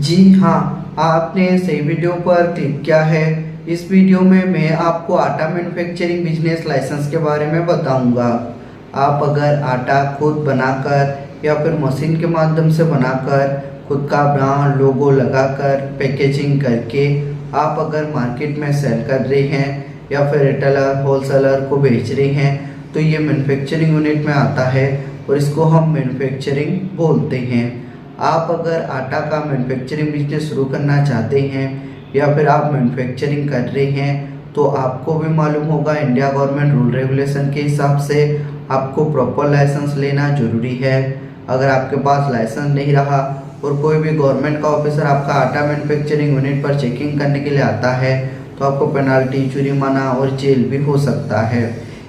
जी हाँ, आपने सही वीडियो पर क्लिक किया है। इस वीडियो में मैं आपको आटा मैन्युफैक्चरिंग बिजनेस लाइसेंस के बारे में बताऊंगा। आप अगर आटा खुद बनाकर या फिर मशीन के माध्यम से बनाकर खुद का ब्रांड लोगो लगाकर पैकेजिंग करके आप अगर मार्केट में सेल कर रहे हैं या फिर रिटेलर होलसेलर को बेच रहे हैं तो ये मैन्युफैक्चरिंग यूनिट में आता है और इसको हम मैन्युफैक्चरिंग बोलते हैं। आप अगर आटा का मैन्युफैक्चरिंग बिजनेस शुरू करना चाहते हैं या फिर आप मैन्युफैक्चरिंग कर रहे हैं तो आपको भी मालूम होगा इंडिया गवर्नमेंट रूल रेगुलेशन के हिसाब से आपको प्रॉपर लाइसेंस लेना जरूरी है। अगर आपके पास लाइसेंस नहीं रहा और कोई भी गवर्नमेंट का ऑफिसर आपका आटा मैन्युफैक्चरिंग यूनिट पर चेकिंग करने के लिए आता है तो आपको पेनाल्टी, जुर्माना और जेल भी हो सकता है।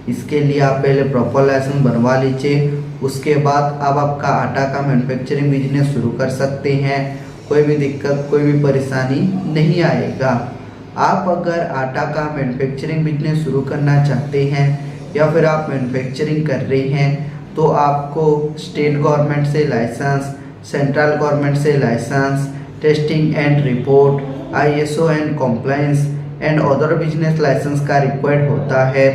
इसके लिए आप पहले प्रॉपर लाइसेंस बनवा लीजिए, उसके बाद आप आपका आटा का मैन्युफैक्चरिंग बिजनेस शुरू कर सकते हैं। कोई भी दिक्कत, कोई भी परेशानी नहीं आएगा। आप अगर आटा का मैन्युफैक्चरिंग बिजनेस शुरू करना चाहते हैं या फिर आप मैन्युफैक्चरिंग कर रहे हैं तो आपको स्टेट गवर्नमेंट से लाइसेंस, सेंट्रल गवर्नमेंट से license, testing and report, ISO and compliance and other business license का रिक्वायर्ड होता है।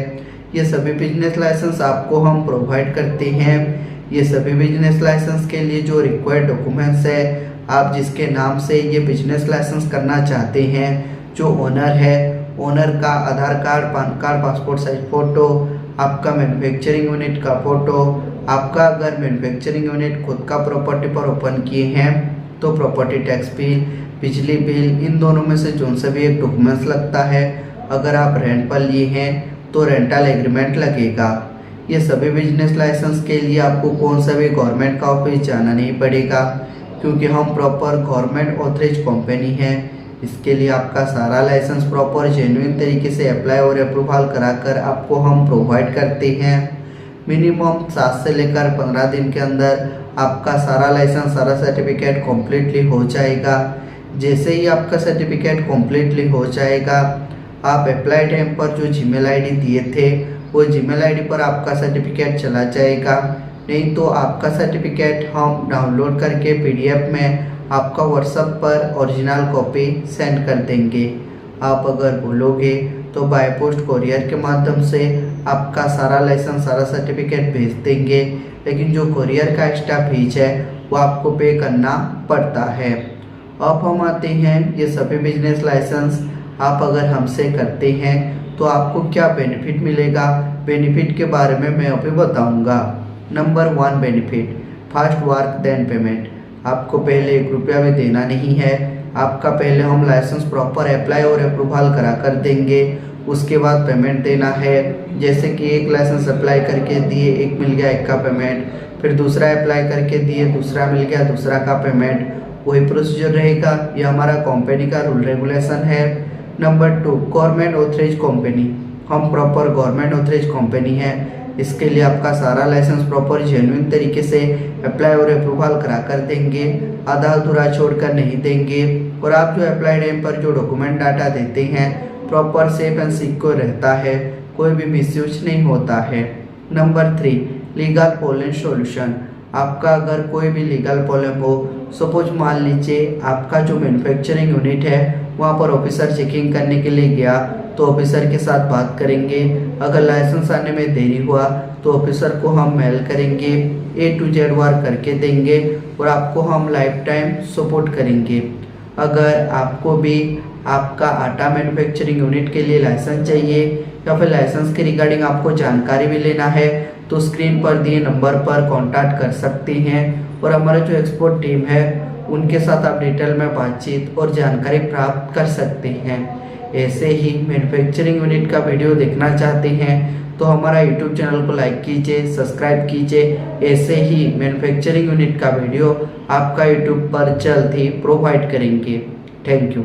ये सभी बिजनेस लाइसेंस आपको हम प्रोवाइड करते हैं। ये सभी बिजनेस लाइसेंस के लिए जो रिक्वायर्ड डॉक्यूमेंट्स है, आप जिसके नाम से ये बिजनेस लाइसेंस करना चाहते हैं, जो ओनर है, ओनर का Aadhaar card, PAN card, passport size photo, आपका मैन्युफैक्चरिंग यूनिट का फ़ोटो, आपका अगर मैन्युफैक्चरिंग यूनिट खुद का प्रॉपर्टी पर ओपन किए हैं तो प्रॉपर्टी टैक्स बिल, बिजली बिल, इन दोनों में से जो सा भी एक डॉक्यूमेंट्स लगता है। अगर आप रेंट पर लिए हैं तो रेंटल एग्रीमेंट लगेगा। ये सभी बिजनेस लाइसेंस के लिए आपको कौन सा भी गवर्नमेंट का ऑफिस जाना नहीं पड़ेगा क्योंकि हम प्रॉपर गवर्नमेंट ऑथराइज कंपनी है। इसके लिए आपका सारा लाइसेंस प्रॉपर जेन्युइन तरीके से अप्लाई और अप्रूवल कराकर आपको हम प्रोवाइड करते हैं। मिनिमम 7 से लेकर 15 दिन के अंदर आपका सारा लाइसेंस, सारा सर्टिफिकेट कम्प्लीटली हो जाएगा। जैसे ही आपका सर्टिफिकेट कम्प्लीटली हो जाएगा, आप अप्लाई टाइम पर जो जीमेल आईडी दिए थे वो जीमेल आईडी पर आपका सर्टिफिकेट चला जाएगा। नहीं तो आपका सर्टिफिकेट हम डाउनलोड करके PDF में आपका व्हाट्सएप पर ओरिजिनल कॉपी सेंड कर देंगे। आप अगर बोलोगे तो बाय पोस्ट कोरियर के माध्यम से आपका सारा लाइसेंस, सारा सर्टिफिकेट भेज देंगे, लेकिन जो कोरियर का एक्स्ट्रा फीस है वो आपको पे करना पड़ता है। अब हम आते हैं ये सभी बिजनेस लाइसेंस आप अगर हमसे करते हैं तो आपको क्या बेनिफिट मिलेगा। बेनिफिट के बारे में मैं अभी बताऊंगा। Number 1 benefit, fast work then payment. आपको पहले 1 रुपया भी देना नहीं है। आपका पहले हम लाइसेंस प्रॉपर अप्लाई और अप्रूवल करा कर देंगे, उसके बाद पेमेंट देना है। जैसे कि एक लाइसेंस अप्लाई करके दिए, एक मिल गया, एक का पेमेंट, फिर दूसरा अप्लाई करके दिए, दूसरा मिल गया, दूसरा का पेमेंट, वही प्रोसीजर रहेगा। ये हमारा कंपनी का रूल रेगुलेशन है। Number 2, government authorise company. हम प्रॉपर गवर्नमेंट ऑथराइज कंपनी है। इसके लिए आपका सारा लाइसेंस प्रॉपर जेन्युइन तरीके से अप्लाई और अप्रूवल करा कर देंगे, आधा अधूरा छोड़कर नहीं देंगे। और आप जो अप्लाई टाइम पर जो डॉक्यूमेंट डाटा देते हैं प्रॉपर सेफ एंड सिक्योर रहता है, कोई भी मिसयूज नहीं होता है। Number 3, legal problem solution. आपका अगर कोई भी लीगल प्रॉब्लम हो, सपोज मान लीजिए आपका जो मैन्युफैक्चरिंग यूनिट है वहाँ पर ऑफिसर चेकिंग करने के लिए गया तो ऑफिसर के साथ बात करेंगे। अगर लाइसेंस आने में देरी हुआ तो ऑफिसर को हम मेल करेंगे, A to Z वर्क करके देंगे और आपको हम लाइफ टाइम सपोर्ट करेंगे। अगर आपको भी आपका आटा मैन्युफैक्चरिंग यूनिट के लिए लाइसेंस चाहिए या फिर लाइसेंस के रिगार्डिंग आपको जानकारी भी लेना है तो स्क्रीन पर दिए नंबर पर कांटेक्ट कर सकते हैं और हमारा जो एक्सपर्ट टीम है उनके साथ आप डिटेल में बातचीत और जानकारी प्राप्त कर सकते हैं। ऐसे ही मैन्युफैक्चरिंग यूनिट का वीडियो देखना चाहते हैं तो हमारा YouTube चैनल को लाइक कीजिए, सब्सक्राइब कीजिए। ऐसे ही मैन्युफैक्चरिंग यूनिट का वीडियो आपका YouTube पर जल्द ही प्रोवाइड करेंगे। Thank you.